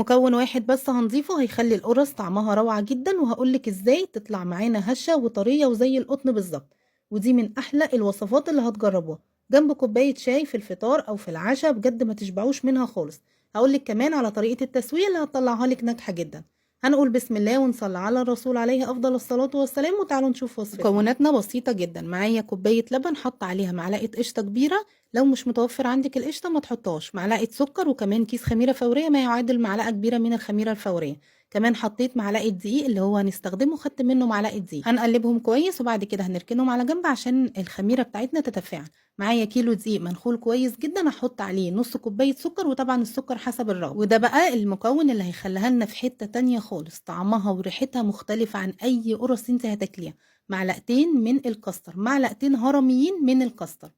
مكون واحد بس هنضيفه هيخلي القرص طعمها روعة جدا، وهقولك ازاي تطلع معانا هشة وطرية وزي القطن بالظبط. ودي من احلى الوصفات اللي هتجربوها جنب كوباية شاي في الفطار او في العشاء، بجد ما تشبعوش منها خالص. هقولك كمان على طريقة التسوية اللي هتطلعها لك ناجحة جدا. هنقول بسم الله ونصلي على الرسول عليه افضل الصلاة والسلام، وتعالوا نشوف وصفتنا. مكوناتنا بسيطة جدا. معايا كوباية لبن، حط عليها معلقة قشطة كبيرة، لو مش متوفر عندك القشطه ما تحطهاش، معلقه سكر، وكمان كيس خميره فوريه ما يعادل معلقه كبيره من الخميره الفوريه. كمان حطيت معلقه دقيق اللي هو هنستخدمه، خدت منه معلقه دقيق. هنقلبهم كويس وبعد كده هنركنهم على جنب عشان الخميره بتاعتنا تتفاعل. معايا كيلو دقيق منخول كويس جدا، هحط عليه نص كوبايه سكر، وطبعا السكر حسب الرغبه. وده بقى المكون اللي هيخليها لنا في حته تانية خالص، طعمها وريحتها مختلفه عن اي قرص انت هتاكليها. معلقتين من الكاستر، معلقتين هرميين من الكاستر.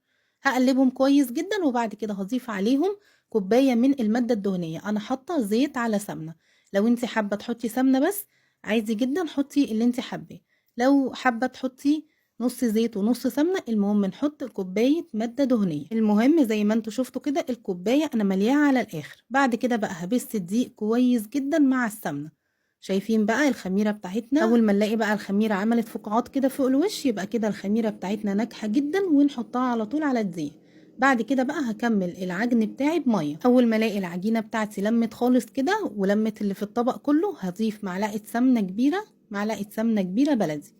هقلبهم كويس جدا وبعد كده هضيف عليهم كوبايه من الماده الدهنيه. انا حاطه زيت على سمنه، لو انت حابه تحطي سمنه بس عادي جدا حطي اللي انت حباه، لو حابه تحطي نص زيت ونص سمنه، المهم نحط كوبايه ماده دهنيه. المهم زي ما انتوا شفتوا كده الكوبايه انا ملياها على الاخر. بعد كده بقى هبس الدقيق كويس جدا مع السمنه. شايفين بقى الخميره بتاعتنا؟ اول ما نلاقي بقى الخميره عملت فقاعات كده فوق الوش يبقى كده الخميره بتاعتنا ناجحه جدا، ونحطها على طول على الدقيق. بعد كده بقى هكمل العجن بتاعي بميه. اول ما الاقي العجينه بتاعتي لمت خالص كده ولمت اللي في الطبق كله، هضيف معلقه سمنه كبيره، معلقه سمنه كبيره بلدي.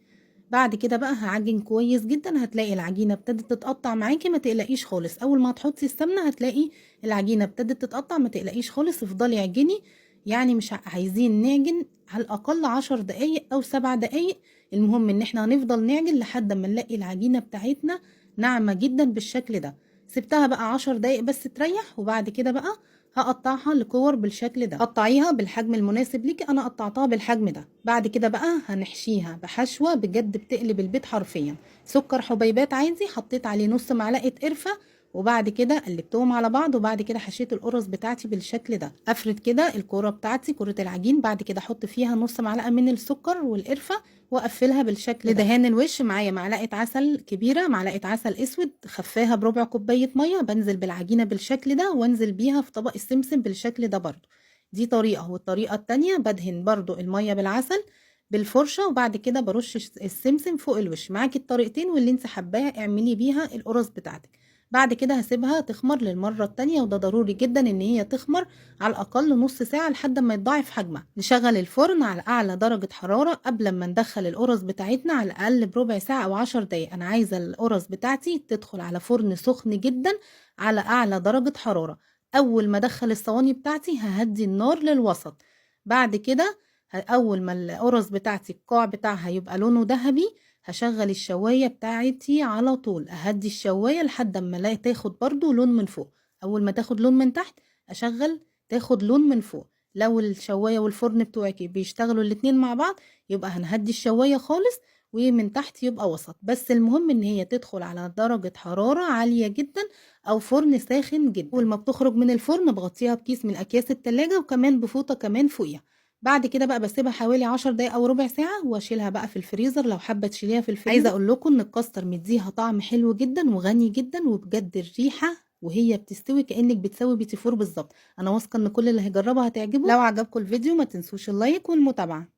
بعد كده بقى هعجن كويس جدا. هتلاقي العجينه ابتدت تتقطع معاكي، ما تقلقيش خالص. اول ما هتحطي السمنه هتلاقي العجينه ابتدت تتقطع، ما تقلقيش خالص، افضلي اعجني. يعني مش عايزين نعجن، على الاقل 10 دقايق او 7 دقايق. المهم ان احنا هنفضل نعجن لحد ما نلاقي العجينه بتاعتنا ناعمه جدا بالشكل ده. سبتها بقى 10 دقايق بس تريح، وبعد كده بقى هقطعها لكور بالشكل ده. قطعيها بالحجم المناسب ليكي، انا قطعتها بالحجم ده. بعد كده بقى هنحشيها بحشوه بجد بتقلب البيت حرفيا. سكر حبيبات عادي، حطيت عليه نص معلقه قرفه، وبعد كده قلبتهم على بعض، وبعد كده حشيت القرص بتاعتي بالشكل ده. افرد كده الكوره بتاعتي، كوره العجين، بعد كده احط فيها نص معلقه من السكر والقرفه واقفلها بالشكل ده. لدهان الوش معايا معلقه عسل كبيره، معلقه عسل اسود خفاها بربع كوبايه ميه، بنزل بالعجينه بالشكل ده وانزل بيها في طبق السمسم بالشكل ده برضو. دي طريقه. والطريقه التانية بدهن برضو الميه بالعسل بالفرشه، وبعد كده برش السمسم فوق الوش. معاكي الطريقتين واللي انت حباها اعملي بيها القرص بتاعتك. بعد كده هسيبها تخمر للمرة التانية، وده ضروري جدا ان هي تخمر على الاقل نص ساعة لحد ما يتضاعف حجمها. نشغل الفرن على اعلى درجة حرارة قبل ما ندخل القرص بتاعتنا، على الاقل بربع ساعة او 10 دقايق. انا عايزة القرص بتاعتي تدخل على فرن سخن جدا على اعلى درجة حرارة. اول ما ادخل الصواني بتاعتي ههدي النار للوسط. بعد كده اول ما القرص بتاعتي القاع بتاعها يبقى لونه ذهبي، هشغل الشواية بتاعتي على طول، اهدي الشواية لحد ما الاقي تاخد برضو لون من فوق. اول ما تاخد لون من تحت اشغل تاخد لون من فوق. لو الشواية والفرن بتوعك بيشتغلوا الاتنين مع بعض يبقى هنهدي الشواية خالص، ومن تحت يبقى وسط. بس المهم ان هي تدخل على درجة حرارة عالية جدا او فرن ساخن جدا. اول ما بتخرج من الفرن بغطيها بكيس من اكياس التلاجة، وكمان بفوطة كمان فوقيها. بعد كده بقى بسيبها حوالي 10 دقايق او ربع ساعة، واشيلها بقى في الفريزر لو حابة تشيليها في الفريزر. عايزة اقول لكم ان الكاستر مديها طعم حلو جدا وغني جدا، وبجد الريحة وهي بتستوي كأنك بتسوي بيتي فور بالظبط. انا واثقة ان كل اللي هيجربها هتعجبه. لو عجبكم الفيديو ما تنسوش اللايك والمتابعة.